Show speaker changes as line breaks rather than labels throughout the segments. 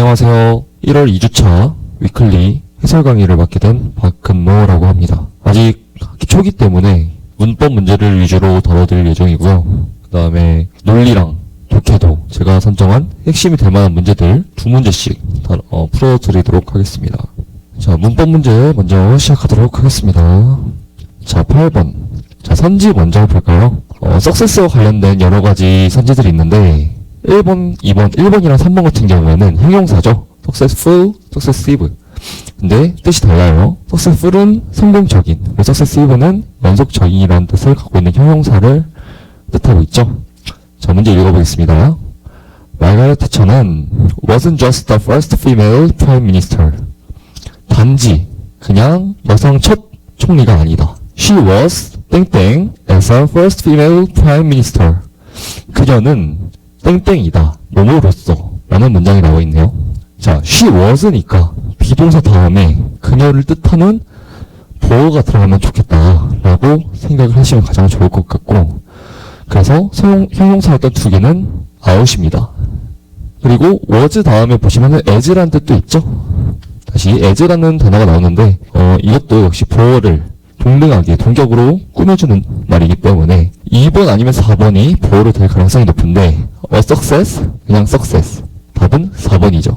안녕하세요. 1월 2주차 위클리 해설 강의를 맡게 된 박근모라고 합니다. 아직 학기 초기 때문에 문법 문제를 위주로 다뤄드릴 예정이고요. 그 다음에 논리랑 독해도 제가 선정한 핵심이 될 만한 문제들 2문제씩 풀어드리도록 하겠습니다. 자, 문법 문제 먼저 시작하도록 하겠습니다. 자, 8번. 자, 선지 먼저 볼까요? 석세스와 관련된 여러 가지 선지들이 있는데 1번, 2번, 1번이랑 3번 같은 경우에는 형용사죠. successful, successive. 근데 뜻이 달라요. successful은 성공적인, successive는 연속적인이라는 뜻을 갖고 있는 형용사를 뜻하고 있죠. 자, 문제 읽어보겠습니다. 마가렛 태처는 wasn't just the first female prime minister. 단지 그냥 여성 첫 총리가 아니다. She was 땡땡 as a first female prime minister. 그녀는 땡땡이다. 뭐뭐로써 라는 문장이 나와 있네요. 자, she was니까 비동사 다음에 그녀를 뜻하는 보어가 들어가면 좋겠다 라고 생각을 하시면 가장 좋을 것 같고, 그래서 형용사였던 두 개는 out입니다. 그리고 was 다음에 보시면은 as라는 뜻도 있죠. 다시 as라는 단어가 나오는데 이것도 역시 보어를 동등하게 동격으로 꾸며주는 말이기 때문에 2번 아니면 4번이 보어로 될 가능성이 높은데 a success, 그냥 success. 답은 4번이죠.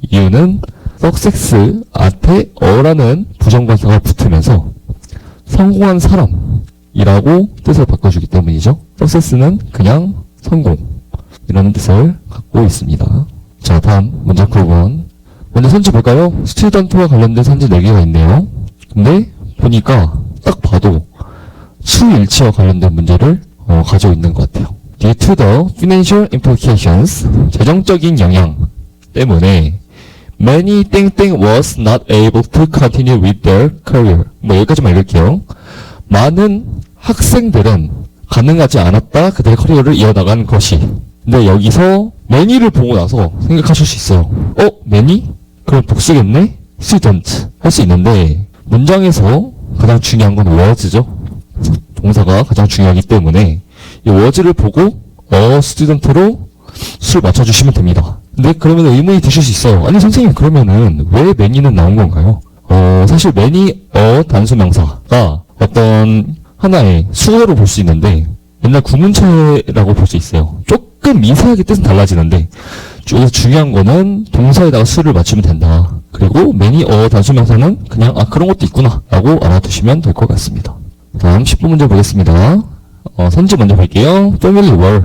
이유는 success 앞에 어라는 부정관사가 붙으면서 성공한 사람이라고 뜻을 바꿔주기 때문이죠. success는 그냥 성공 이라는 뜻을 갖고 있습니다. 자, 다음 문제 9번. 먼저 선지 볼까요? 스튜던트와 관련된 선지 4개가 있네요. 근데 보니까 딱 봐도 수일치와 관련된 문제를 가지고 있는 것 같아요. Due to the financial implications, 재정적인 영향 때문에 many 땡땡 was not able to continue with their career. 여기까지만 읽을게요. 많은 학생들은 가능하지 않았다 그들의 커리어를 이어나간 것이. 근데 여기서 many를 보고 나서 생각하실 수 있어요. many? 그럼 복수겠네? student 할 수 있는데 문장에서 가장 중요한 건 was죠. 동사가 가장 중요하기 때문에 이 was를 보고 student로 수를 맞춰주시면 됩니다. 근데 그러면 의문이 드실 수 있어요. 아니 선생님, 그러면은 왜 many는 나온 건가요? 사실 many 단수명사가 어떤 하나의 수어로 볼 수 있는데 옛날 구문체라고 볼 수 있어요. 조금 미세하게 뜻은 달라지는데 여기서 중요한 거는 동사에다가 수를 맞추면 된다. 그리고 many 단수명사는 그냥 그런 것도 있구나 라고 알아두시면 될 것 같습니다. 다음 10번 문제 보겠습니다. 선지 먼저 볼게요. family와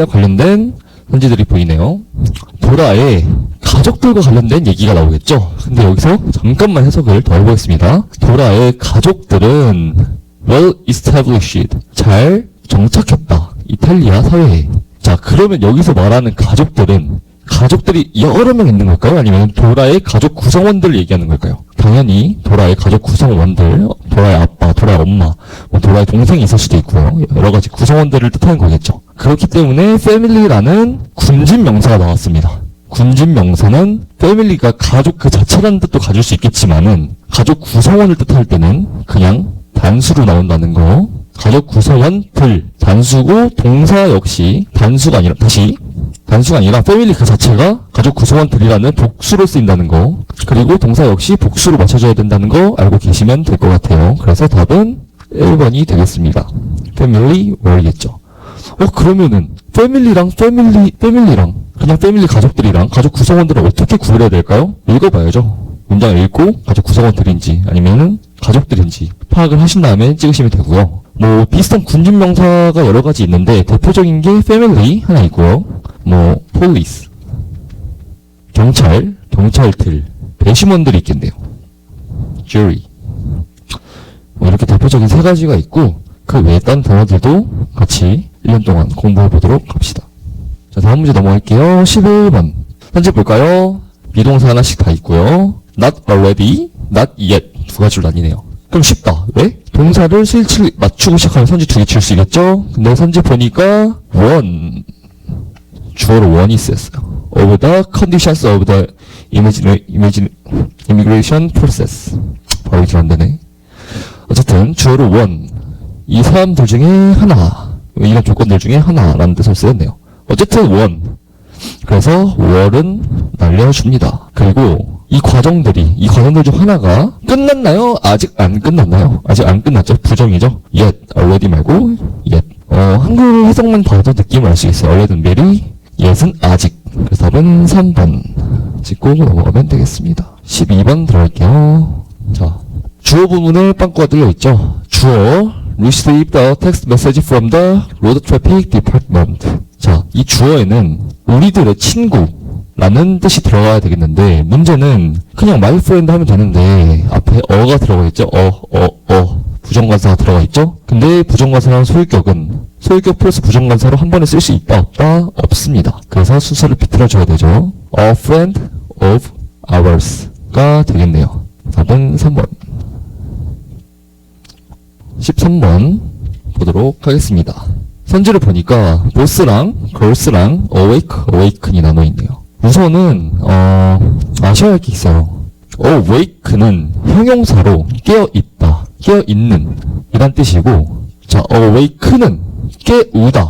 관련된 선지들이 보이네요. 도라의 가족들과 관련된 얘기가 나오겠죠. 근데 여기서 잠깐만 해석을 더 해보겠습니다. 도라의 가족들은 well established, 잘 정착했다. 이탈리아 사회에. 자, 그러면 여기서 말하는 가족들이 여러 명 있는 걸까요? 아니면 도라의 가족 구성원들을 얘기하는 걸까요? 당연히 도라의 가족 구성원들, 도라의 아빠, 도라의 엄마, 도라의 동생이 있을 수도 있고요. 여러 가지 구성원들을 뜻하는 거겠죠. 그렇기 때문에 family라는 군진 명사가 나왔습니다. 군진 명사는 family가 가족 그 자체라는 뜻도 가질 수 있겠지만은 가족 구성원을 뜻할 때는 그냥 단수로 나온다는 거. 가족 구성원들 단수고 동사 역시 단수가 아니라 패밀리 그 자체가 가족 구성원들이라는 복수로 쓰인다는 거, 그리고 동사 역시 복수로 맞춰줘야 된다는 거 알고 계시면 될 것 같아요. 그래서 답은 1번이 되겠습니다. 패밀리 were겠죠. 그러면은 패밀리랑 그냥 패밀리 가족들이랑 가족 구성원들은 어떻게 구별해야 될까요? 읽어봐야죠. 문장을 읽고 가족 구성원들인지 아니면은 가족들인지 파악을 하신 다음에 찍으시면 되고요. 비슷한 군진 명사가 여러 가지 있는데 대표적인 게 family 하나 있고요. police, 경찰들, 배심원들이 있겠네요. jury. 이렇게 대표적인 3가지가 있고 그 외에 다른 단어들도 같이 1년 동안 공부해 보도록 합시다. 자, 다음 문제 넘어갈게요. 11번. 선지 볼까요? 비동사 하나씩 다 있고요. not already, not yet 2가지로 나뉘네요. 그럼 쉽다. 왜? 동사를 수일치를 맞추고 시작하면 선지 2개 칠 수 있겠죠? 근데 선지 보니까 주어로 one이 쓰였어요. of the conditions of the immigration process. 바로 이렇게 안 되네. 어쨌든 주어로 one, 이 사람들 중에 하나, 이런 조건들 중에 하나라는 뜻을 쓰였네요. 어쨌든 one, 그래서 were은 날려줍니다. 그리고 이 과정들 중 하나가 끝났나요? 아직 안 끝났나요? 아직 안 끝났죠? 부정이죠? yet, already 말고 yet. 한글 해석만 봐도 느낌을 알 수 있어요. already는 미리, yet은 아직. 그래서 답은 3번 찍고 넘어가면 되겠습니다. 12번 들어갈게요. 자, 주어 부분에 빵꾸가 뚫려있죠? 주어 receive the text message from the road traffic department. 자, 이 주어에는 우리들의 친구라는 뜻이 들어가야 되겠는데 문제는 그냥 my friend 하면 되는데 앞에 어가 들어가 있죠? 부정관사가 들어가 있죠? 근데 부정관사랑 소유격 플러스 부정관사로 한 번에 쓸 수 있다 없다? 없습니다. 그래서 순서를 비틀어줘야 되죠. A friend of ours가 되겠네요. 답은 3번. 13번 보도록 하겠습니다. 선지를 보니까 boss랑 girls랑 awake이 나눠있네요. 우선은 아셔야 할 게 있어요. awake는 형용사로 깨어있다, 깨어있는 이란 뜻이고, 자, awake는 깨우다로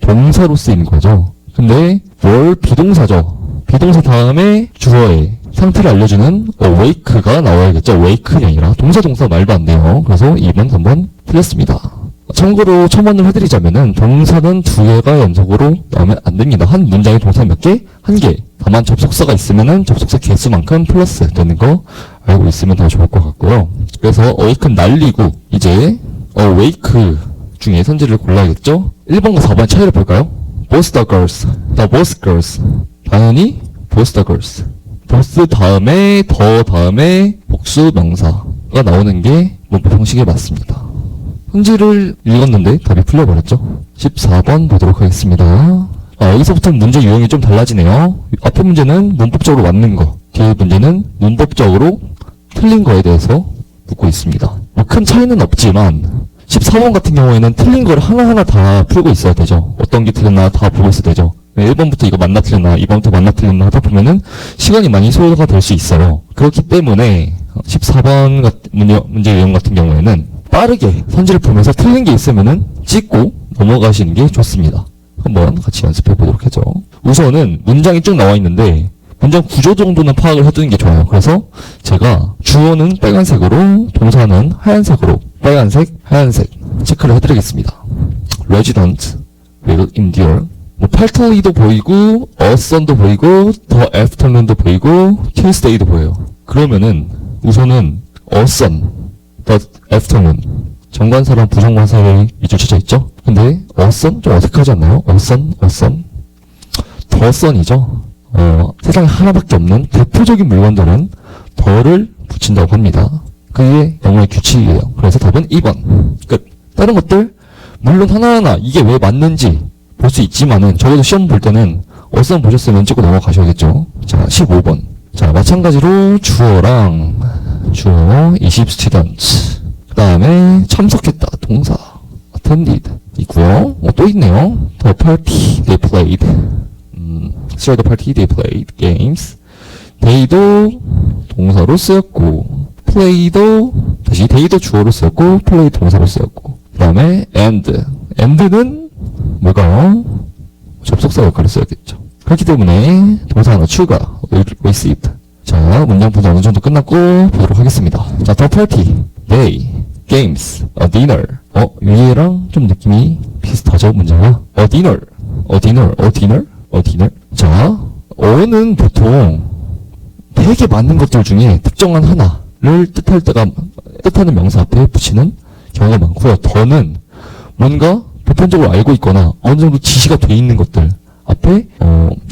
동사로 쓰이는 거죠. 근데 뭘 비동사죠. 비동사 다음에 주어에 상태를 알려주는 awake가 나와야겠죠. awaken이 아니라 동사 말도 안 돼요. 그래서 2번, 3번 틀렸습니다. 참고로 첨언을 해드리자면은 동사는 2개가 연속으로 나오면 안 됩니다. 한 문장에 동사 몇 개? 1개. 다만 접속사가 있으면은 접속사 개수만큼 플러스 되는 거 알고 있으면 더 좋을 것 같고요. 그래서 awaken 날리고 이제 awake 중에 선지를 골라야겠죠. 1번과 4번의 차이를 볼까요? both the girls. 당연히 both the girls. both 다음에 더 다음에 복수 명사가 나오는 게 문법 형식에 맞습니다. 선지를 읽었는데 답이 풀려버렸죠. 14번 보도록 하겠습니다. 여기서부터 문제 유형이 좀 달라지네요. 앞에 문제는 문법적으로 맞는 거, 뒤에 문제는 문법적으로 틀린 거에 대해서 묻고 있습니다. 큰 차이는 없지만 14번 같은 경우에는 틀린 걸 하나하나 다 풀고 있어야 되죠. 어떤 게 틀렸나 다 보고 있어야 되죠. 1번부터 이거 맞나 틀렸나, 2번부터 맞나 틀렸나 하다 보면은 시간이 많이 소요가 될 수 있어요. 그렇기 때문에 14번 문제 유형 같은 경우에는 빠르게 선지를 보면서 틀린 게 있으면은 찍고 넘어가시는 게 좋습니다. 한번 같이 연습해 보도록 하죠. 우선은 문장이 쭉 나와 있는데 문장 구조 정도는 파악을 해두는 게 좋아요. 그래서 제가 주어는 빨간색으로, 동사는 하얀색으로, 빨간색, 하얀색 체크를 해드리겠습니다. Resident will endure. partly도 보이고, a sun도 보이고, the afternoon도 보이고, Tuesday도 보여요. 그러면은 우선은 a sun, the afternoon. 정관사랑 부정관사에 위주쳐져 있죠? 근데 a sun 좀 어색하지 않나요? a sun. the sun이죠. 세상에 하나밖에 없는 대표적인 물건들은 더를 붙인다고 합니다. 그게 영어의 규칙이에요. 그래서 답은 2번. 끝. 다른 것들 물론 하나하나 이게 왜 맞는지 볼 수 있지만은 적어도 시험 볼 때는 어선 보셨으면 찍고 넘어가셔야겠죠. 자, 15번. 자, 마찬가지로 주어 20 students. 그 다음에 참석했다 동사 attended 있고요. 또 있네요. The party they played. So the party they played games. they도 동사로 쓰였고, play도 다시 they도 주어로 쓰였고, play 동사로 쓰였고, 그 다음에 and는 뭘까요? 접속사 역할을 써야겠죠. 그렇기 때문에 동사 하나 추가, received. 자, 문장 분석 어느 정도 끝났고 보도록 하겠습니다. 자, the party, they, games, a dinner. 위에랑 좀 느낌이 비슷하죠, 문제가? a dinner. 자, 어는 보통 되게 많은 것들 중에 특정한 하나를 뜻하는 명사 앞에 붙이는 경우가 많고요. 더는 뭔가 보편적으로 알고 있거나 어느 정도 지시가 돼 있는 것들 앞에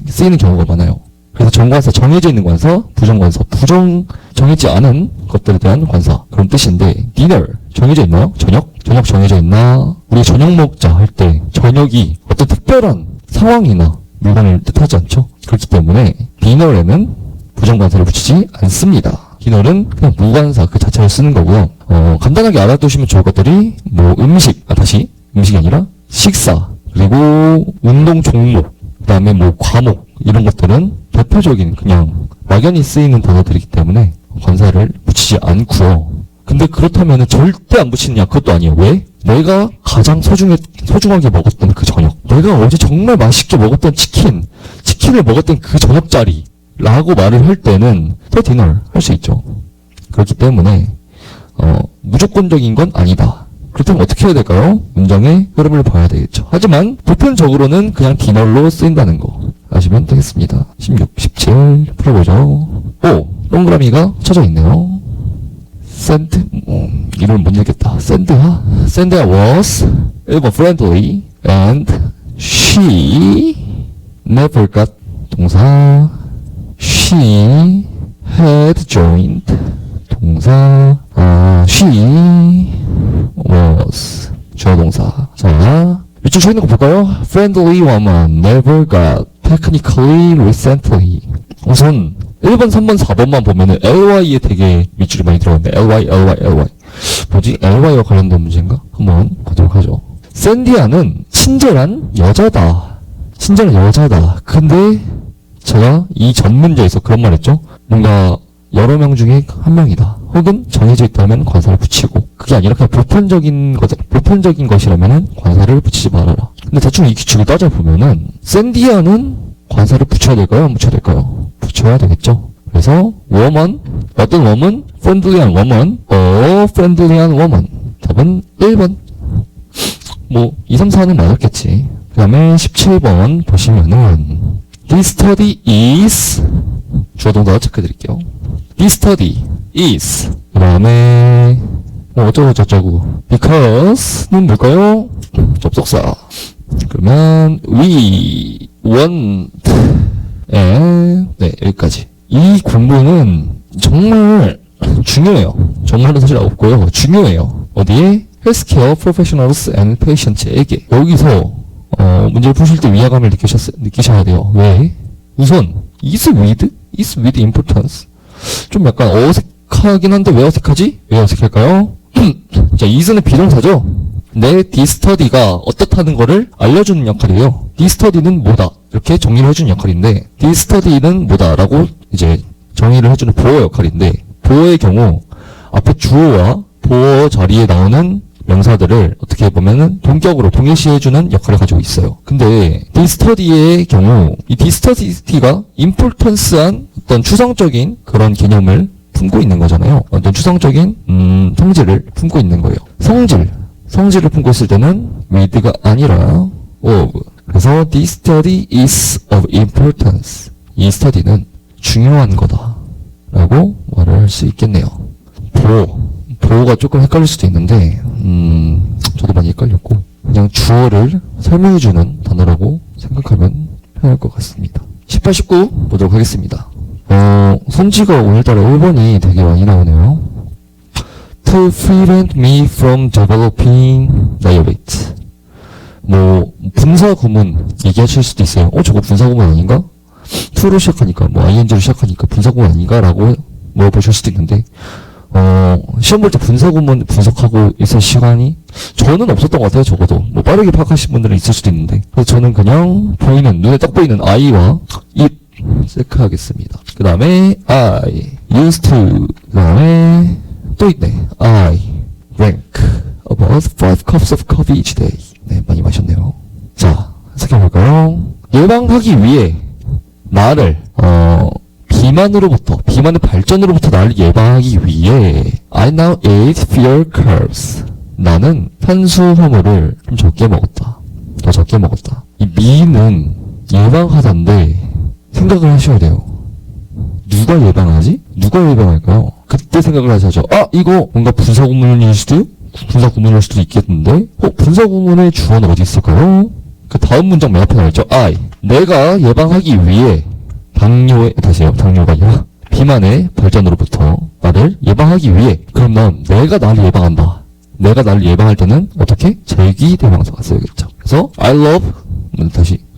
쓰이는 경우가 많아요. 그래서 정관사, 정해져 있는 관사, 부정관사, 정해지 않은 것들에 대한 관사, 그런 뜻인데, dinner 정해져 있나요? 저녁 정해져 있나? 우리 저녁 먹자 할 때 저녁이 어떤 특별한 상황이나 물건을 뜻하지 않죠? 그렇기 때문에 dinner에는 부정관사를 붙이지 않습니다. dinner는 그냥 무관사 그 자체를 쓰는 거고요. 간단하게 알아두시면 좋을 것들이 음식이 아니라 식사, 그리고 운동 종목, 그 다음에 과목, 이런 것들은 대표적인 그냥 막연히 쓰이는 단어들이기 때문에 관사를 붙이지 않고요. 근데 그렇다면 절대 안 붙이느냐? 그것도 아니에요. 왜? 내가 가장 소중하게 먹었던 그 저녁, 내가 어제 정말 맛있게 먹었던 치킨을 먹었던 그 저녁 자리 라고 말을 할 때는 the dinner 할 수 있죠. 그렇기 때문에 무조건적인 건 아니다. 그렇다면 어떻게 해야 될까요? 문장의 흐름을 봐야 되겠죠. 하지만 보편적으로는 그냥 디너로 쓰인다는 거 아시면 되겠습니다. 16, 17 풀어보죠. 오! 동그라미가 쳐져 있네요. send, 이름을 못 읽겠다. send야 was 1번 friendly and she never got 동사 she had joined 동사 she was 주어 동사. 자, 밑줄 쳐 있는 거 볼까요? friendly woman never got technically recently. 우선 1번, 3번, 4번만 보면은 ly에 되게 밑줄이 많이 들어갔네. ly. 뭐지? ly와 관련된 문제인가? 한번 보도록 하죠. 샌디아는 친절한 여자다. 근데 제가 이 전 문제에서 그런 말 했죠? 뭔가 여러 명 중에 한 명이다. 혹은 정해져 있다면 관사를 붙이고, 그게 아니라 그냥 보편적인 것이라면은 관사를 붙이지 말아라. 근데 대충 이 규칙을 따져보면은 샌디아는 관사를 붙여야 될까요? 안 붙여야 될까요? 붙여야 되겠죠. 그래서 woman, 어떤 woman? friendly한 woman, friendly한 woman. 답은 1번. 뭐 2, 3, 4는 맞았겠지. 그 다음에 17번 보시면은 This study is 주어 동사 체크해드릴게요. This study is 그 다음에 뭐 어쩌고 Because는 뭘까요? 접속사. 그러면 we want 네, 여기까지. 이 공부는 정말 중요해요. 정말은 사실 없고요. 중요해요. 어디에? 헬스케어 프로페셔널스 앤 페이션트에게. 여기서 문제를 푸실 때 위화감을 느끼셔야 돼요. 왜? 우선 is with importance. 좀 약간 어색하긴 한데 왜 어색하지? 왜 어색할까요? 자, is는 비동사죠. 근데 this study가 어떻다는 거를 알려주는 역할이에요. this study는 뭐다 이렇게 정리를 해주는 역할인데 this study는 뭐다라고 이제 정의를 해주는 보어 역할인데, 보어의 경우 앞에 주어와 보어 자리에 나오는 명사들을 어떻게 보면은 동격으로 동일시해주는 역할을 가지고 있어요. 근데 this study의 경우 이 this study가 importance한 어떤 추상적인 그런 개념을 품고 있는 거잖아요. 어떤 추상적인 성질을 품고 있는 거예요. 성질을 품고 있을 때는 with가 아니라 of. 그래서 this study is of importance. 이 스터디는 중요한 거다 라고 말을 할 수 있겠네요. 보호가 조금 헷갈릴 수도 있는데 저도 많이 헷갈렸고 그냥 주어를 설명해주는 단어라고 생각하면 편할 것 같습니다. 18, 19 보도록 하겠습니다. 손지가 오늘따라 1번이 되게 많이 나오네요. To prevent me from developing diabetes. 뭐 분사 구문 얘기하실 수도 있어요. 저거 분사 구문 아닌가? to로 시작하니까 ing로 시작하니까 분사 구문 아닌가? 라고 물어보실 수도 있는데 시험 볼 때 분사 구문 분석하고 있을 시간이 저는 없었던 것 같아요. 적어도 뭐 빠르게 파악하신 분들은 있을 수도 있는데, 그래서 저는 그냥 눈에 딱 보이는 I와 it 체크하겠습니다. 그 다음에 I used to, 그 다음에 또 있네. I drank about 5 cups of coffee each day. 네, 많이 마셨네요. 자, 해석해볼까요? 예방하기 위해 나를 비만의 발전으로부터 나를 예방하기 위해 I now eat fewer carbs. 나는 탄수화물을 좀 적게 먹었다. 더 적게 먹었다. 이 me는 예방하다인데 생각을 하셔야 돼요. 누가 예방하지? 누가 예방할까요? 그때 생각을 하셔야죠. 이거 뭔가 분사 구문일 수도 있겠는데? 분사 구문의 주어는 어디 있을까요? 그 다음 문장 맨 앞에 나와있죠. 내가 예방하기 위해 당뇨가 아니라 비만의 발전으로부터 나를 예방하기 위해. 그럼 내가 나를 예방한다. 내가 나를 예방할 때는 어떻게? 제기대명사가 써야겠죠. 그래서 I love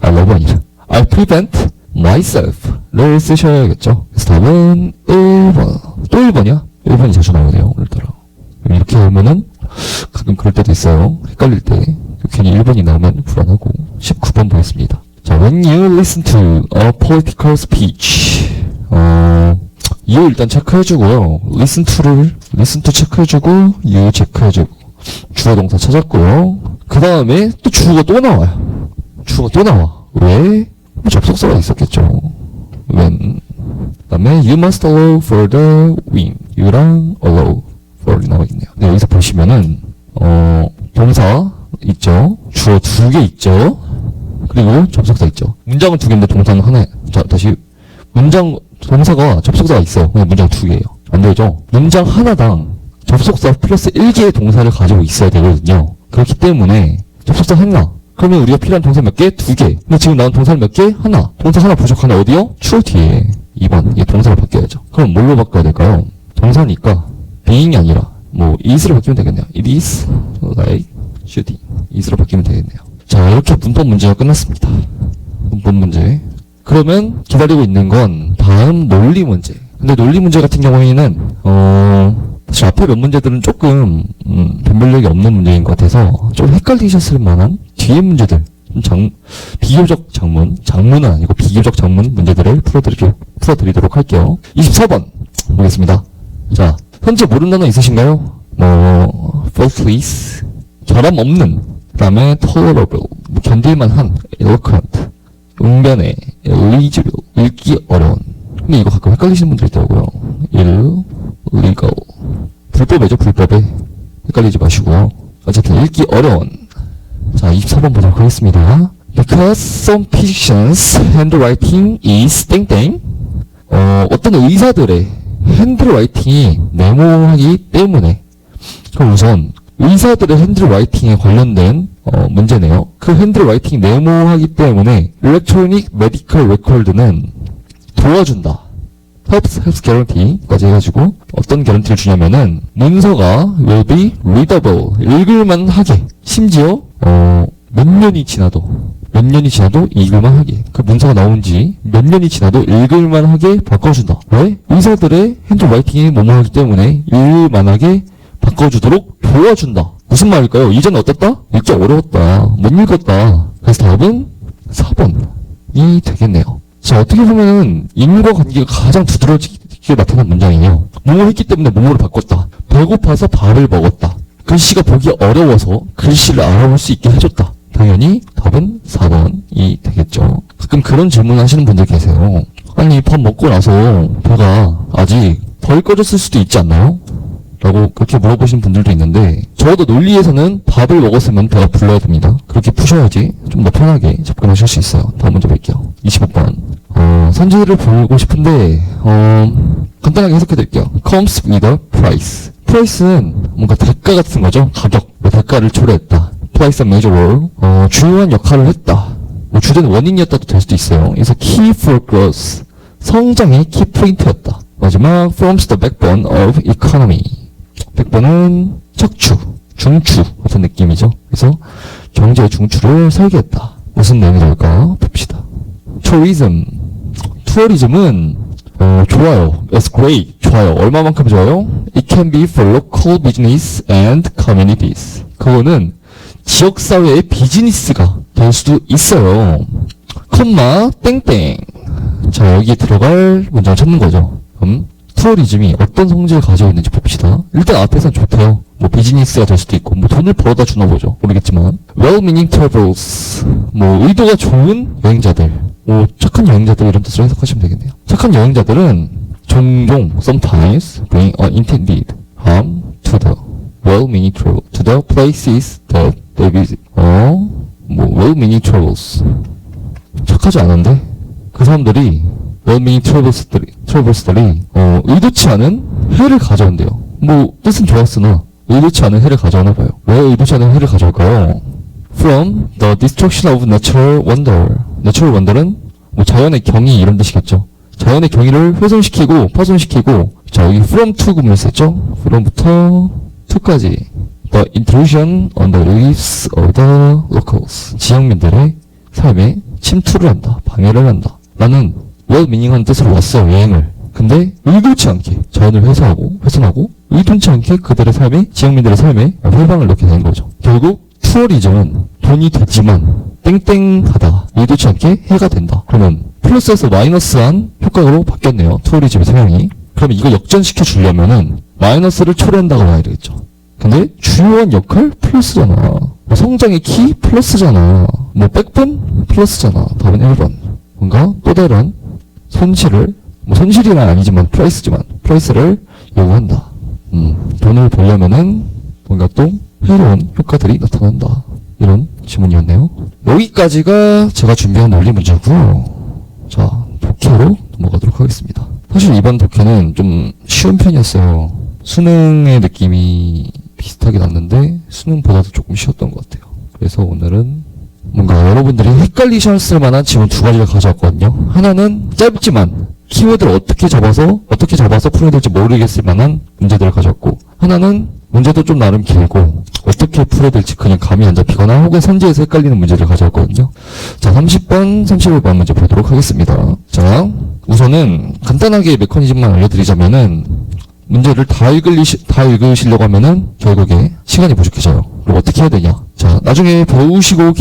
아니라 I prevent myself를 쓰셔야겠죠. 그래서 답은 1번. 또 1번이야? 1번이 자주 나오네요, 오늘따라. 이렇게 하면은 가끔 그럴 때도 있어요. 헷갈릴 때 괜히 1번이 나오면 불안하고. 19번 보겠습니다. 자, when you listen to a political speech, you 일단 체크해주고요. listen to 체크해주고, you 체크해주고, 주어 동사 찾았고요. 그 다음에 또 주어가 또 나와요. 주어가 또 나와. 왜? 접속사가 있었겠죠. when. 그다음에 you must allow for the win. you랑 allow for 나와있네요. 네, 여기서 보시면은 동사 있죠. 주어 2개 있죠. 그리고 접속사 있죠. 문장은 2개인데 동사는 하나. 자, 다시 동사가 접속사가 있어. 그냥 문장 2개예요. 안 되죠? 문장 하나당 접속사 플러스 1개의 동사를 가지고 있어야 되거든요. 그렇기 때문에 접속사 하나. 그러면 우리가 필요한 동사 몇 개? 2개. 근데 지금 나온 동사는 몇 개? 하나. 동사 하나 부족하네. 어디요? 주어 뒤에. 2번. 이게 동사로 바뀌어야죠. 그럼 뭘로 바꿔야 될까요? 동사니까 being이 아니라 is로 바뀌면 되겠네요. It is like shooting. is로 바뀌면 되겠네요. 자, 이렇게 문법 문제가 끝났습니다. 문법 문제. 그러면 기다리고 있는 건 다음 논리 문제. 근데 논리 문제 같은 경우에는 사실 앞에 몇 문제들은 조금 변별력이 없는 문제인 것 같아서 좀 헷갈리셨을 만한 뒤에 문제들, 비교적 장문은 아니고 비교적 장문 문제들을 풀어드리도록 할게요. 24번 보겠습니다. 자, 현재 모르는 단어 있으신가요? faultless, 결함 없는, 그 다음에 tolerable, 견딜만한, eloquent, 용변의, illegible, 읽기 어려운. 근데 이거 가끔 헷갈리시는 분들 있더라고요. illegal, 불법이죠, 불법에. 헷갈리지 마시고요. 어쨌든 읽기 어려운. 자, 24번 보도록 하겠습니다. Because some physicians' handwriting is 땡땡. 어떤 의사들의 핸드라이팅이 네모하기 때문에. 그럼 우선 의사들의 핸드라이팅에 관련된 문제네요. 그 핸드라이팅이 네모하기 때문에 Electronic Medical Record는 도와준다. helps guarantee까지 해가지고 어떤 guarantee를 주냐면은 문서가 will be readable, 읽을만 하게, 심지어 몇 년이 지나도 읽을만 하게, 그 문서가 나온 지 몇 년이 지나도 읽을만 하게 바꿔준다. 왜? 의사들의 핸드라이팅이 뭐뭐하기 때문에 읽을만하게 바꿔주도록 도와준다. 무슨 말일까요? 이전에 어땠다? 읽기 어려웠다, 못 읽었다. 그래서 답은 4번이 되겠네요. 자, 어떻게 보면은 인과 관계가 가장 두드러지게 나타난 문장이에요. 뭐뭐 했기 때문에 뭐뭐를 바꿨다. 배고파서 밥을 먹었다. 글씨가 보기 어려워서 글씨를 알아볼 수 있게 해줬다. 당연히 답은 4번이 되겠죠. 가끔 그런 질문 하시는 분들 계세요. 아니, 밥 먹고 나서 배가 아직 덜 꺼졌을 수도 있지 않나요? 라고 그렇게 물어보시는 분들도 있는데, 적어도 논리에서는 밥을 먹었으면 배가 불러야 됩니다. 그렇게 푸셔야지 좀 더 편하게 접근하실 수 있어요. 다음 문제 볼게요. 25번. 선지를 보고 싶은데 간단하게 해석해 드릴게요. comes with a price. price는 뭔가 대가 같은 거죠. 가격. 대가를 초래했다. price a major role. 중요한 역할을 했다. 주된 원인이었다도 될 수도 있어요. 그래서 key for growth. 성장의 키 포인트였다. 마지막 forms the backbone of economy. 백번은 척추, 중추 같은 느낌이죠. 그래서 경제의 중추를 설계했다. 무슨 내용이 될까 봅시다. 투어리즘은 좋아요. It's great. 좋아요. 얼마만큼 좋아요? It can be for local business and communities. 그거는 지역사회의 비즈니스가 될 수도 있어요. 콤마 땡땡. 자, 여기에 들어갈 문장을 찾는 거죠. 투어리즘이 어떤 성질을 가지고 있는지 봅시다. 일단 앞에선 좋대요. 비즈니스가 될 수도 있고, 돈을 벌어다 주나 보죠. 모르겠지만. well-meaning travelers. 의도가 좋은 여행자들. 착한 여행자들 이런 뜻으로 해석하시면 되겠네요. 착한 여행자들은 종종, sometimes, bring unintended harm to the well-meaning travel, to the places that they visit. well-meaning travelers. 착하지 않은데? 그 사람들이 well-meaning travels들이 의도치 않은 해를 가져온대요. 뜻은 좋았으나 의도치 않은 해를 가져오나 봐요. 왜 의도치 않은 해를 가져올까요? From the destruction of natural wonder. natural wonder는 자연의 경이 이런 뜻이겠죠. 자연의 경이를 훼손시키고 파손시키고, 자, 여기 from to 구문을 썼죠. from부터 to까지. The intrusion on the lives of the locals. 지역민들의 삶에 침투를 한다. 방해를 한다. 나는 well-meaning한 뜻으로 왔어, 여행을. 근데 의도치 않게 자연을 훼손하고 의도치 않게 그들의 삶에, 지역민들의 삶에 회방을 넣게 되는 거죠. 결국 투어리즘은 돈이 되지만 땡땡하다, 의도치 않게 해가 된다. 그러면 플러스에서 마이너스한 효과로 바뀌었네요. 투어리즘의 성향이. 그러면 이걸 역전시켜 주려면은 마이너스를 초래한다고 봐야 되겠죠. 근데 주요한 역할 플러스잖아. 뭐 성장의 키 플러스잖아. 뭐 백분 플러스잖아. 답은 1번. 뭔가 또 다른 손실을, 뭐 손실이란 아니지만 프라이스를 요구한다. 돈을 벌려면은 뭔가 또 새로운 효과들이 나타난다. 이런 지문이었네요. 여기까지가 제가 준비한 논리 문제고요. 자, 독해로 넘어가도록 하겠습니다. 사실 이번 독해는 좀 쉬운 편이었어요. 수능의 느낌이 비슷하게 났는데 수능보다도 조금 쉬웠던 것 같아요. 그래서 오늘은 뭔가 여러분들이 헷갈리셨을 만한 지문 두 가지를 가져왔거든요. 하나는 짧지만 키워드를 어떻게 잡아서 풀어야 될지 모르겠을 만한 문제들을 가져왔고, 하나는 문제도 좀 나름 길고 어떻게 풀어야 될지 그냥 감이 안 잡히거나 혹은 선지에서 헷갈리는 문제를 가져왔거든요. 자, 30번, 31번 문제 보도록 하겠습니다. 자, 우선은 간단하게 메커니즘만 알려드리자면은 문제를 다 읽으시려고 하면은 결국에 시간이 부족해져요. 그럼 어떻게 해야 되냐? 자, 나중에 배우시고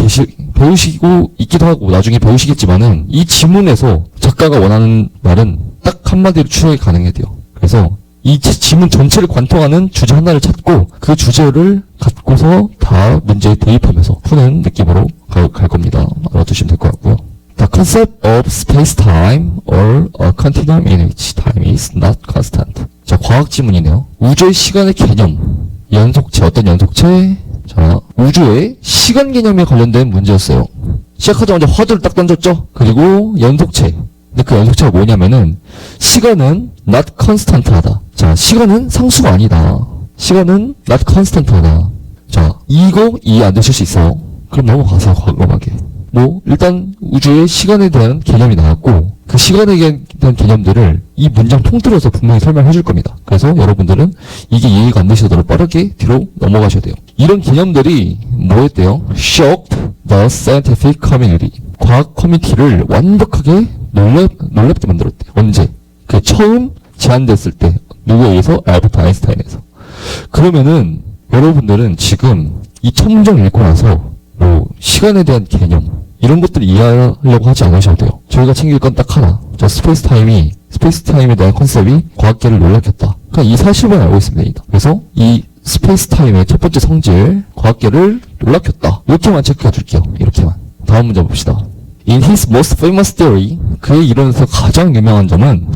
있기도 하고 나중에 배우시겠지만은 이 지문에서 작가가 원하는 말은 딱 한마디로 추론이 가능해야 돼요. 그래서 이 지문 전체를 관통하는 주제 하나를 찾고 그 주제를 갖고서 다 문제에 대입하면서 푸는 느낌으로 갈 겁니다. 알아두시면 될 것 같고요. The concept of space-time or a continuum in which time is not constant. 자, 과학 지문이네요. 우주의 시간의 개념. 연속체, 어떤 연속체? 자, 우주의 시간 개념에 관련된 문제였어요. 시작하자마자 화두를 딱 던졌죠? 그리고 연속체. 근데 그 연속체가 뭐냐면은 시간은 not constant 하다. 자, 시간은 상수가 아니다. 시간은 not constant 하다. 자, 이거 이해 안 되실 수 있어요. 그럼 넘어가세요, 과감하게. 뭐 일단 우주의 시간에 대한 개념이 나왔고 그 시간에 대한 개념들을 이 문장 통틀어서 분명히 설명해 줄 겁니다. 그래서 여러분들은 이게 이해가 안 되시도록 빠르게 뒤로 넘어가셔야 돼요. 이런 개념들이 뭐였대요? Shocked the scientific community. 과학 커뮤니티를 완벽하게 놀랍게 만들었대요. 언제? 그 처음 제안됐을 때 누구에 의해서? 알버트 아인슈타인에서. 그러면은 여러분들은 지금 이 첫 문장 읽고 나서 뭐 시간에 대한 개념 이런 것들을 이해하려고 하지 않으셔도 돼요. 저희가 챙길 건 딱 하나. 저 스페이스타임에 대한 컨셉이 과학계를 놀라켰다. 그러니까 이 사실만 알고 있으면 됩니다. 그래서 이 스페이스타임의 첫 번째 성질, 과학계를 놀라켰다. 이렇게만 체크해 줄게요. 이렇게만. 다음 문제 봅시다. In his most famous theory, 그의 이론에서 가장 유명한 점은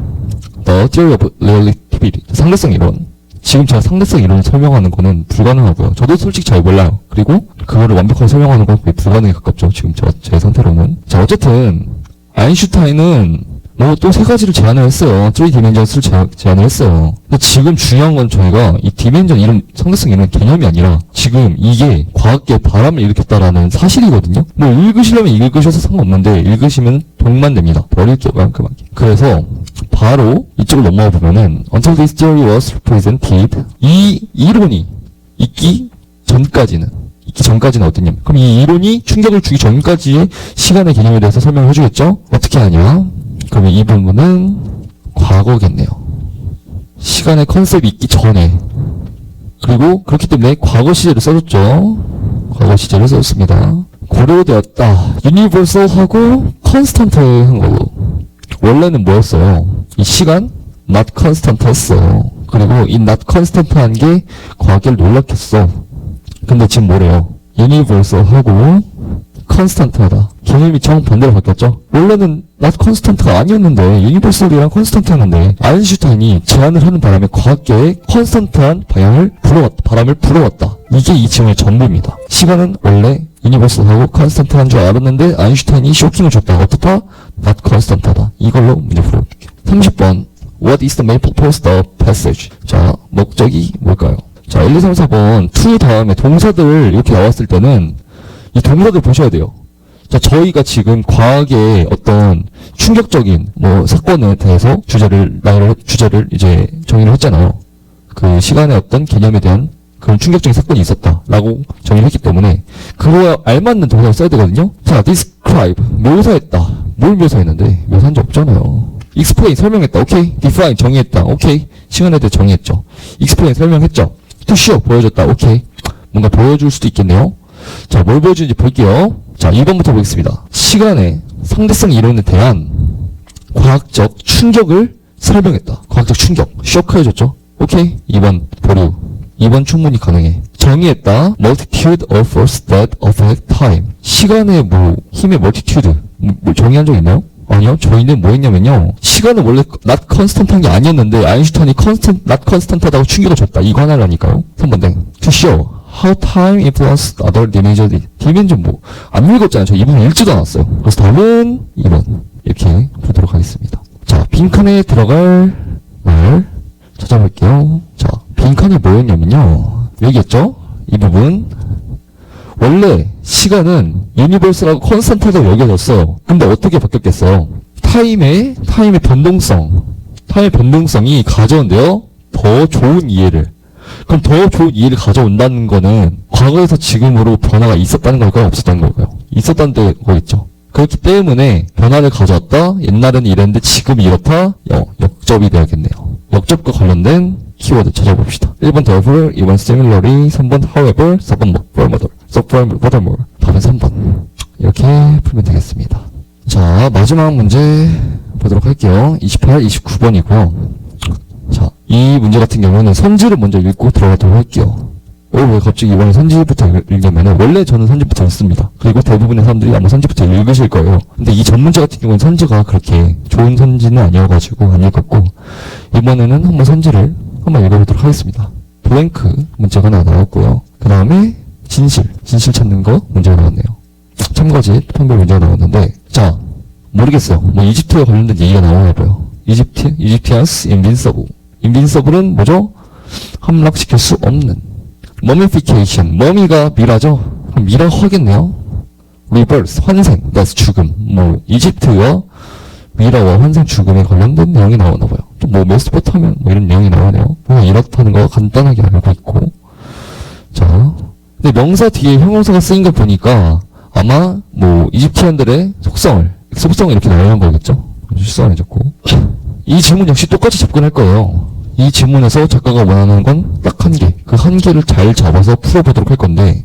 The Theory of Relativity, 상대성 이론. 지금 제가 상대성 이론을 설명하는 거는 불가능하고요. 저도 솔직히 잘 몰라요. 그리고 그거를 완벽하게 설명하는 건 거의 불가능에 가깝죠. 지금 제 상태로는. 자, 어쨌든 아인슈타인은 뭐 또 세 가지를 제안을 했어요. 3디멘전스를 제안을 했어요. 근데 지금 중요한 건 저희가 이 디멘전 이런 상대성 이런 개념이 아니라 지금 이게 과학계에 바람을 일으켰다라는 사실이거든요. 뭐 읽으시려면 읽으셔서 상관없는데 읽으시면 돈만 됩니다. 버릴게요, 깔끔하게. 그래서 바로 이쪽으로 넘어가 보면은 Until this theory was presented, 이 이론이 있기 전까지는 어땠냐면, 그럼 이 이론이 충격을 주기 전까지의 시간의 개념에 대해서 설명을 해주겠죠? 어떻게 하냐? 그러면 이 부분은 과거겠네요. 시간의 컨셉이 있기 전에. 그리고 그렇기 때문에 과거 시제를 써줬죠. 과거 시제를 써줬습니다. 고려되었다. 유니버설하고 컨스턴트 한 걸로. 원래는 뭐였어요? 이 시간 not constant 했어. 그리고 이 not constant 한 게 과학계를 놀라켰어. 근데 지금 뭐래요? 유니버설하고 컨스턴트하다. 개념이 정반대로 바뀌었죠? 원래는 not constant가 아니었는데 유니버설이랑 컨스턴트였는데 아인슈타인이 제안을 하는 바람에 과학계에 컨스턴트한 바람을 불어왔다. 이게 이 지문의 전부입니다. 시간은 원래 유니버설하고 컨스턴트한 줄 알았는데 아인슈타인이 쇼킹을 줬다. 어떻다? not constant하다. 이걸로 문제 풀어볼게요. 30번. What is the main purpose of passage? 자, 목적이 뭘까요? 자, 1, 2, 3, 4번 to 다음에 동사들 이렇게 나왔을 때는 이 동사들 보셔야 돼요. 자, 저희가 지금 과학의 어떤 충격적인 뭐 사건에 대해서 주제를 이제 정의를 했잖아요. 그 시간의 어떤 개념에 대한 그런 충격적인 사건이 있었다라고 정의를 했기 때문에 그거에 알맞는 동사를 써야 되거든요. 자, describe 묘사했다. 뭘 묘사했는데 묘사한 적 없잖아요. explain 설명했다. 오케이. define 정의했다. 오케이. 시간에 대해 정의했죠. explain 설명했죠. to show 보여줬다. 오케이. 뭔가 보여줄 수도 있겠네요. 자, 뭘 보여주는지 볼게요. 자, 2번부터 보겠습니다. 시간의 상대성 이론에 대한 과학적 충격을 설명했다. 과학적 충격. 쇼크 해줬죠. 오케이. 2번 보류. 2번 충분히 가능해. 정의했다. multitude of forces that affect time. 시간의 뭐 힘의 multitude 뭐 정의한 적 있나요? 아니요. 저희는 뭐 했냐면요. 시간은 원래 not constant한 게 아니었는데 아인슈타인이 not constant하다고 충격을 줬다. 이거 하나라니까요. 3번 땡. to show how time influenced other dimensions. 디멘전 뭐 안 읽었잖아요. 저 이 부분 읽지도 않았어요. 그래서 답은 2번 이렇게 보도록 하겠습니다. 자, 빈칸에 들어갈 말 찾아볼게요. 자, 빈칸이 뭐였냐면요. 여기였죠? 이 부분. 원래 시간은 유니버스라고 컨스턴트하다고 여겨졌어요. 근데 어떻게 바뀌었겠어요? 타임의 변동성이 가져온대요. 더 좋은 이해를. 그럼 더 좋은 이해를 가져온다는 거는 과거에서 지금으로 변화가 있었다는 걸까요? 없었다는 걸까요? 있었다는 거겠죠. 그렇기 때문에 변화를 가져왔다. 옛날에는 이랬는데 지금 이렇다. 역접이 돼야겠네요. 역접과 관련된 키워드 찾아봅시다. 1번 therefore, 2번 similarly, 3번 however, 4번 furthermore. 답은 3번. 이렇게 풀면 되겠습니다. 자, 마지막 문제 보도록 할게요. 28, 29번이고요. 자, 이 문제 같은 경우는 선지를 먼저 읽고 들어가도록 할게요. 왜 갑자기 이번에 선지부터 읽냐면은 원래 저는 선지부터 읽습니다. 그리고 대부분의 사람들이 아마 선지부터 읽으실 거예요. 근데 이 전 문제 같은 경우는 선지가 그렇게 좋은 선지는 아니어가지고 안 읽었고 이번에는 한번 선지를 한번 읽어보도록 하겠습니다. 블랭크 문제가 하나 나왔고요. 그 다음에 진실 찾는 거 문제가 나왔네요. 참가지 판별 문제가 나왔는데 자 모르겠어요. 뭐 이집트와 관련된 얘기가 나오나 봐요. 이집티안스 인빈서블은 뭐죠? 함락시킬 수 없는 머미피케이션 머미가 미라죠? 그럼 미라 하겠네요. 리버스 환생 that's 죽음 뭐 이집트와 미라와 환생 죽음에 관련된 내용이 나오나 봐요. 또 뭐 메소포타미아 뭐 이런 내용이 나오네요. 이렇다는 거 간단하게 알고 있고 자 근데 명사 뒤에 형용사가 쓰인 거 보니까 아마 뭐 이집티안들의 속성을 이렇게 나오는 거겠죠? 실수 안 해줬고 이 질문 역시 똑같이 접근할 거예요. 이 질문에서 작가가 원하는 건 딱 한 개. 그 한 개를 잘 잡아서 풀어보도록 할 건데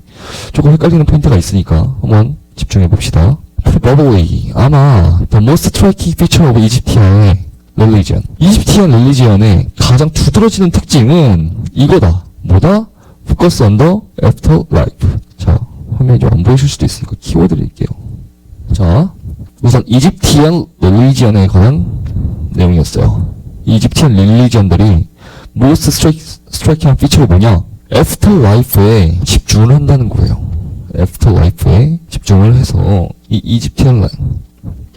조금 헷갈리는 포인트가 있으니까 한번 집중해 봅시다. probably 아마 the most striking feature of Egyptian religion. 이집티안 릴리지언의 가장 두드러지는 특징은 이거다. 뭐다? focus on the afterlife. 자, 화면이 좀 안 보이실 수도 있으니까 키워드 드릴게요. 자, 우선 이집티안 릴리지언에 관한 내용이었어요. 이집티안 릴리지언들이 most striking feature가 뭐냐? 애프터라이프에 집중을 한다는 거예요. 애프터라이프에 집중을 해서 이 이집티안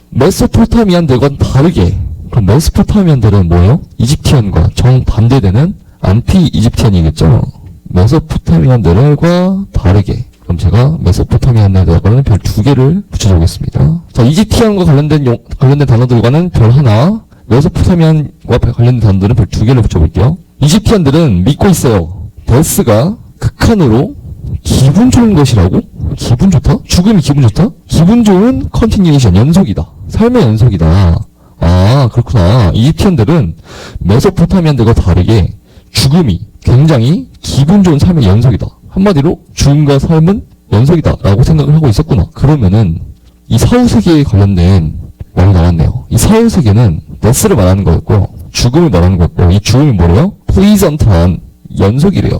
메소포타미안들과는 다르게 그럼 메소포타미안들은 뭐예요? 이집티안과 정반대되는 안티 이집티안이겠죠? 메소포타미안들과 다르게 그럼 제가 메소포타미안들과는 별 2개를 붙여주겠습니다. 자, 이집티안과 관련된 단어들과는 별 하나 메소포타미안과 관련된 단어들은 별 2개를 붙여볼게요. 이집티안들은 믿고 있어요. 데스가 극한으로 기분 좋은 것이라고? 기분 좋다? 죽음이 기분 좋다? 기분 좋은 컨티뉴에이션, 연속이다. 삶의 연속이다. 아, 그렇구나. 이집티안들은 메소포타미안들과 다르게 죽음이 굉장히 기분 좋은 삶의 연속이다. 한마디로 죽음과 삶은 연속이다 라고 생각을 하고 있었구나. 그러면은 이 사후세계에 관련된 말이 나왔네요. 이 사후세계는 데스를 말하는 거였고요. 죽음을 말하는 거였고 이 죽음이 뭐래요? 플리전트한 연속이래요.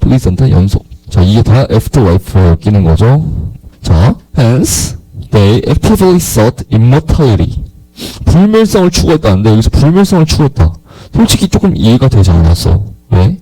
플리전트한 연속. 자, 이게 다 afterlife에 엮이는 거죠. 자, hence they actively sought immortality. 불멸성을 추구했다는데 여기서 불멸성을 추구했다. 솔직히 조금 이해가 되지 않았어. 왜?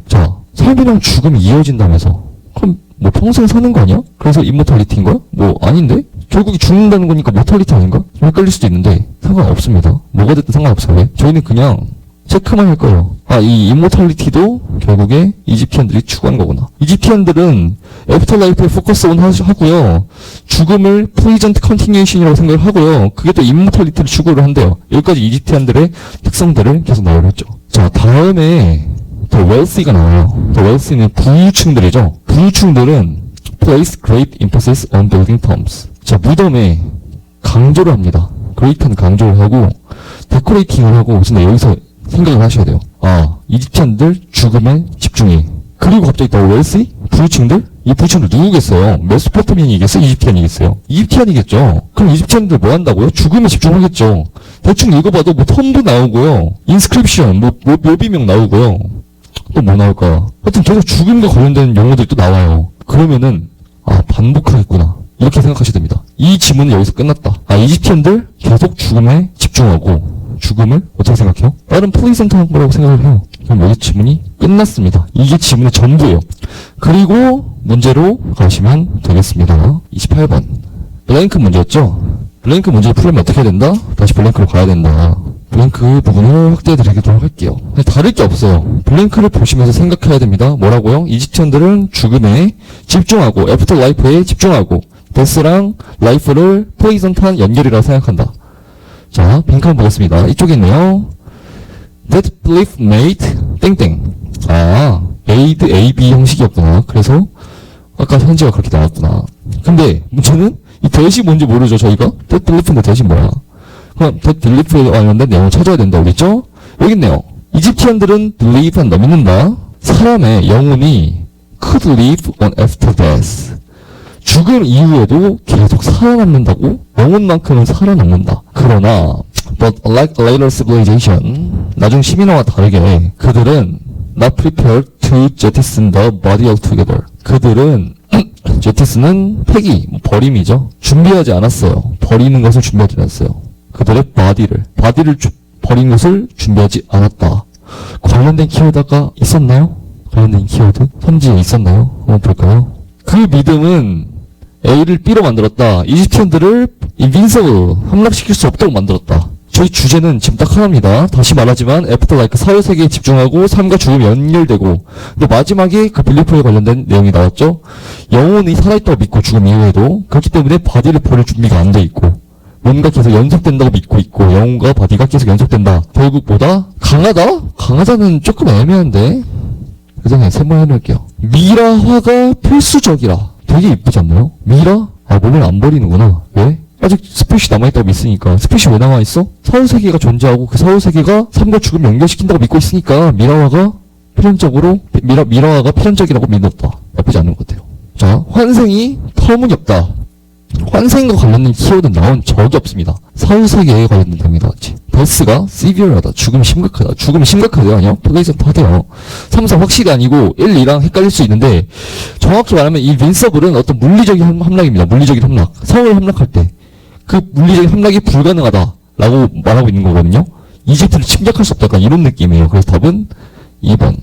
자, 삶이랑 죽음이 이어진다면서. 그럼 뭐 평생 사는 거 아니야? 그래서 immortality인 거야? 뭐 아닌데? 결국이 죽는다는 거니까 mortality 아닌가? 좀 헷갈릴 수도 있는데 상관없습니다. 뭐가 됐든 상관없어요. 왜? 저희는 그냥 체크만 할 거예요. 아, 이 이모탈리티도 결국에 이집티안들이 추구한 거구나. 이집티안들은 애프터라이프에 포커스 온 하고요. 죽음을 프리전트 컨티뉴에이션이라고 생각을 하고요. 그게 또 이모탈리티를 추구를 한대요. 여기까지 이집티안들의 특성들을 계속 나오려 했죠. 자, 다음에 더 웰시가 나와요. 더 웰시는 부유층들이죠. 부유층들은 place great emphasis on building tombs. 자, 무덤에 강조를 합니다. great한 강조를 하고 데코레이팅을 하고 근데 여기서 생각을 하셔야 돼요. 아, 이집티안들 죽음에 집중해. 그리고 갑자기 더 웰시? 부유층들? 이 부유층들 누구겠어요? 메소포타미안이겠어요? 이집티안이겠어요? 이집티안이겠죠. 그럼 이집티안들 뭐 한다고요? 죽음에 집중하겠죠. 대충 읽어봐도 뭐 톰도 나오고요. 인스크립션, 뭐 묘비명 나오고요. 또 뭐 나올까? 하여튼 계속 죽음과 관련된 용어들이 또 나와요. 그러면은 반복하겠구나. 이렇게 생각하셔야 됩니다. 이 지문은 여기서 끝났다. 이집트인들 계속 죽음에 집중하고 죽음을 어떻게 생각해요? 다른 플레이센터한 거라고 생각을 해요. 그럼 여기 지문이 끝났습니다. 이게 지문의 전부예요. 그리고 문제로 가시면 되겠습니다. 28번. 블랭크 문제였죠? 블랭크 문제를 풀려면 어떻게 해야 된다? 다시 블랭크로 가야 된다. 블랭크 부분을 확대해 드리도록 할게요. 다를 게 없어요. 블랭크를 보시면서 생각해야 됩니다. 뭐라고요? 이집트인들은 죽음에 집중하고 애프터 라이프에 집중하고 데스랑 라이프를 포이즌탄 연결이라고 생각한다. 자, 빈칸 한번 보겠습니다. 이쪽에 있네요. That belief made 땡땡. made AB 형식이었구나. 그래서 아까 현지가 그렇게 나왔구나. 근데 문제는 이 대시 뭔지 모르죠, 저희가? That belief인데 대시 뭐야? 그럼 that belief에 관련된 내용을 찾아야 된다고 그랬죠? 여기 있네요. 이집트인들은 believe한 너 믿는다. 사람의 영혼이 could live on after death. 죽음 이후에도 계속 살아남는다고? 영혼만큼은 살아남는다. 그러나 but like later civilization, 나중 시민화와 다르게 그들은 not prepared to jettison the body altogether. 그들은 jettison은 폐기, 버림이죠. 준비하지 않았어요. 버리는 것을 준비하지 않았어요. 그들의 body를 버린 것을 준비하지 않았다. 관련된 키워드가 있었나요? 관련된 키워드? 선지에 있었나요? 한번 볼까요? 그 믿음은 A를 B로 만들었다. 이집트인들을 invincible, 함락시킬 수 없도록 만들었다. 저희 주제는 지금 딱 하나입니다. 다시 말하지만 애프터라이프 사후세계에 집중하고 삶과 죽음이 연결되고, 근데 마지막에 그 빌리프에 관련된 내용이 나왔죠. 영혼이 살아있다고 믿고 죽음 이후에도 그렇기 때문에 바디를 버릴 준비가 안 돼 있고 뭔가 계속 연속된다고 믿고 있고 영혼과 바디가 계속 연속된다. 결국 뭐다? 강하다? 강하다는 조금 애매한데 그래서 그냥 세번 해놓을게요. 미라화가 필수적이라. 되게 이쁘지 않나요? 미라? 몸을 안 버리는구나. 왜? 아직 스페이시 남아있다고 믿으니까. 스페이시 왜 남아있어? 사후세계가 존재하고 그 사후세계가 삶과 죽음 연결시킨다고 믿고 있으니까 미라화가 필연적으로 미라화가 필연적이라고 믿었다. 나쁘지 않은 것 같아요. 자, 환생이 터무니없다. 환생과 관련된 키워드는 나온 적이 없습니다. 사후세계에 관련된 내용이 나왔지. 데스가 시비어하다. 죽음이 심각하다. 죽음이 심각하대요. 아니요? 플레이센터 하대요. 3, 4 확실히 아니고 1, 2랑 헷갈릴 수 있는데 정확히 말하면 이 윈서블은 어떤 물리적인 함락입니다. 물리적인 함락. 성을 함락할 때 그 물리적인 함락이 불가능하다라고 말하고 있는 거거든요. 이집트를 침략할 수 없다. 약간 이런 느낌이에요. 그래서 답은 2번.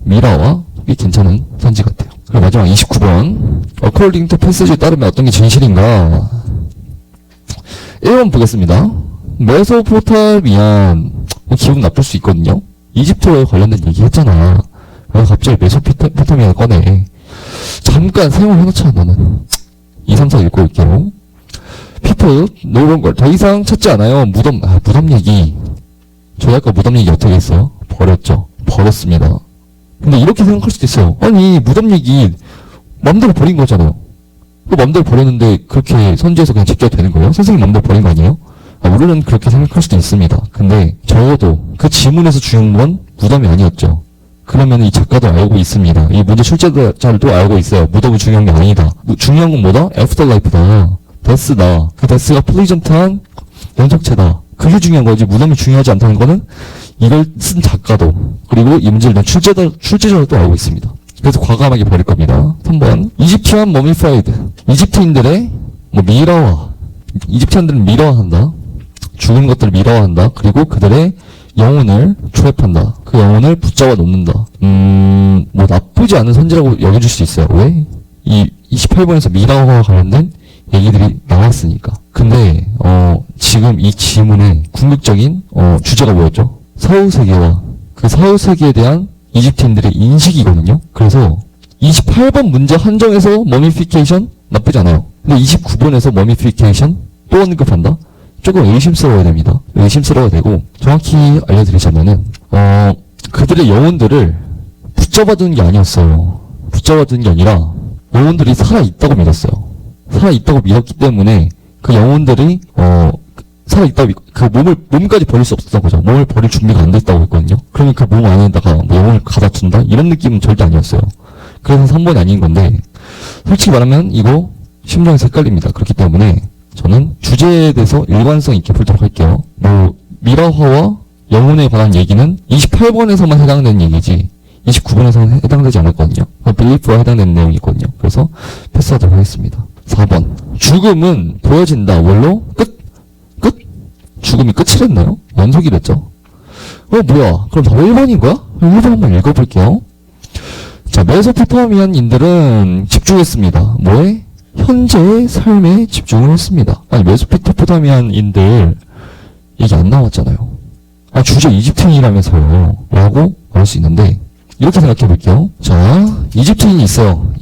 미라와 꽤 괜찮은 선지 같아요. 그리고 마지막 29번. According to passage에 따르면 어떤 게 진실인가? 1번 보겠습니다. 메소포타미안. 기분 나쁠 수 있거든요. 이집트와 관련된 얘기 했잖아. 왜 갑자기 메소포타미안을 꺼내. 잠깐 생각해놓자, 너는. 2, 3, 4 읽고 올게요. People no longer. 더 이상 찾지 않아요. 무덤 얘기. 저희 아까 무덤 얘기 어떻게 했어요? 버렸죠. 버렸습니다. 근데 이렇게 생각할 수도 있어요. 아니, 무덤 얘기 맘대로 버린 거잖아요. 그 맘대로 버렸는데 그렇게 선지에서 그냥 제껴도 되는 거예요? 선생님 맘대로 버린 거 아니에요? 물론 그렇게 생각할 수도 있습니다. 근데 적어도 그 지문에서 중요한 건 무덤이 아니었죠. 그러면 이 작가도 알고 있습니다. 이 문제 출제자들도 알고 있어요. 무덤이 중요한 게 아니다. 중요한 건 뭐다? 애프터라이프다. 데스다. 그 데스가 플리전트한 연속체다. 그게 중요한 거지. 무덤이 중요하지 않다는 거는 이걸 쓴 작가도 그리고 이 문제를 낸 출제자도 알고 있습니다. 그래서 과감하게 버릴 겁니다. 3번. 이집트한 머미파이드. 이집트인들의 미라화. 이집트인들은 미라화한다. 죽은 것들을 미라화한다. 그리고 그들의 영혼을 트랩한다. 그 영혼을 붙잡아 놓는다. 나쁘지 않은 선지라고 여겨줄 수 있어요. 왜? 이 28번에서 미라화와 관련된 얘기들이 나왔으니까. 근데 지금 이 지문의 궁극적인 주제가 뭐였죠? 사후세계와 그 사후세계에 대한 이집트인들의 인식이거든요. 그래서 28번 문제 한정에서 머미피케이션 나쁘지 않아요. 근데 29번에서 머미피케이션 또 언급한다? 조금 의심스러워야 됩니다. 의심스러워야 되고 정확히 알려드리자면은 그들의 영혼들을 붙잡아두는 게 아니었어요. 붙잡아두는 게 아니라 영혼들이 살아있다고 믿었어요. 살아있다고 믿었기 때문에 그 영혼들이 살아있다고 그 몸까지 버릴 수 없었던 거죠. 몸을 버릴 준비가 안 됐다고 했거든요. 그러면 그 몸 안에다가 영혼을 가다 둔다? 이런 느낌은 절대 아니었어요. 그래서 3번이 아닌 건데 솔직히 말하면 이거 심정에서 헷갈립니다. 그렇기 때문에 저는 주제에 대해서 일관성 있게 풀도록 할게요. 미라화와 영혼에 관한 얘기는 28번에서만 해당되는 얘기지 29번에서는 해당되지 않았거든요. 빌리프와 해당되는 내용이거든요. 그래서 패스하도록 하겠습니다. 4번. 죽음은 보여진다. 뭘로? 끝? 죽음이 끝이랬나요? 연속이랬죠. 뭐야? 그럼 다 1번인 거야? 1번 한번 읽어볼게요. 자, 메소포타미안인들은 집중했습니다. 뭐에? 현재의 삶에 집중을 했습니다. 아니, 메소포타미안인들 얘기 안 나왔잖아요. 주제 이집트인이라면서요. 라고 말할 수 있는데, 이렇게 생각해 볼게요. 자, 이집트인이 있어요.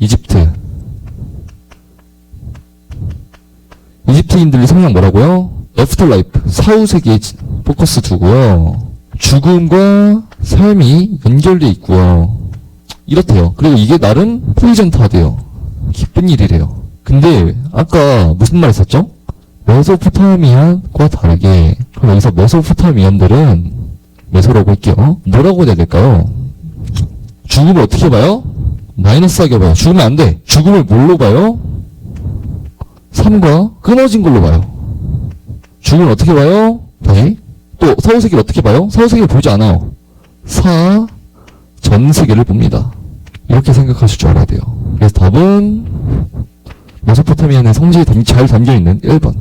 이집트인들이 성향 뭐라고요? 애프터라이프, 사후세계에 포커스 두고요. 죽음과 삶이 연결돼 있고요. 이렇대요. 그리고 이게 나름 플리젠트하대요. 기쁜 일이래요. 근데 아까 무슨 말 했었죠? 메소포타미안과 다르게 그럼 여기서 메소포타미안들은 메소라고 할게요. 뭐라고 해야 될까요? 죽음을 어떻게 봐요? 마이너스하게 봐요. 죽으면 안 돼. 죽음을 뭘로 봐요? 삶과 끊어진 걸로 봐요. 죽음을 어떻게 봐요? 다시. 또 사후세계를 어떻게 봐요? 사후세계를 보지 않아요. 전세계를 봅니다. 이렇게 생각하실 줄 알아야 돼요. 그래서 답은 메소포타미안의 성질이 잘 담겨있는 1번.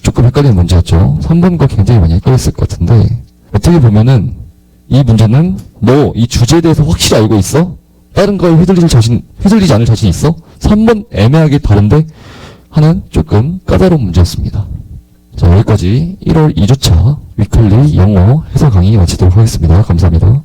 조금 헷갈리는 문제였죠. 3번과 굉장히 많이 헷갈렸을 것 같은데 어떻게 보면은 이 문제는 너 이 주제에 대해서 확실히 알고 있어? 다른 거에 휘둘리지 않을 자신 있어? 3번 애매하게 다른데 하는 조금 까다로운 문제였습니다. 자, 여기까지 1월 2주차 위클리 영어 해설 강의 마치도록 하겠습니다. 감사합니다.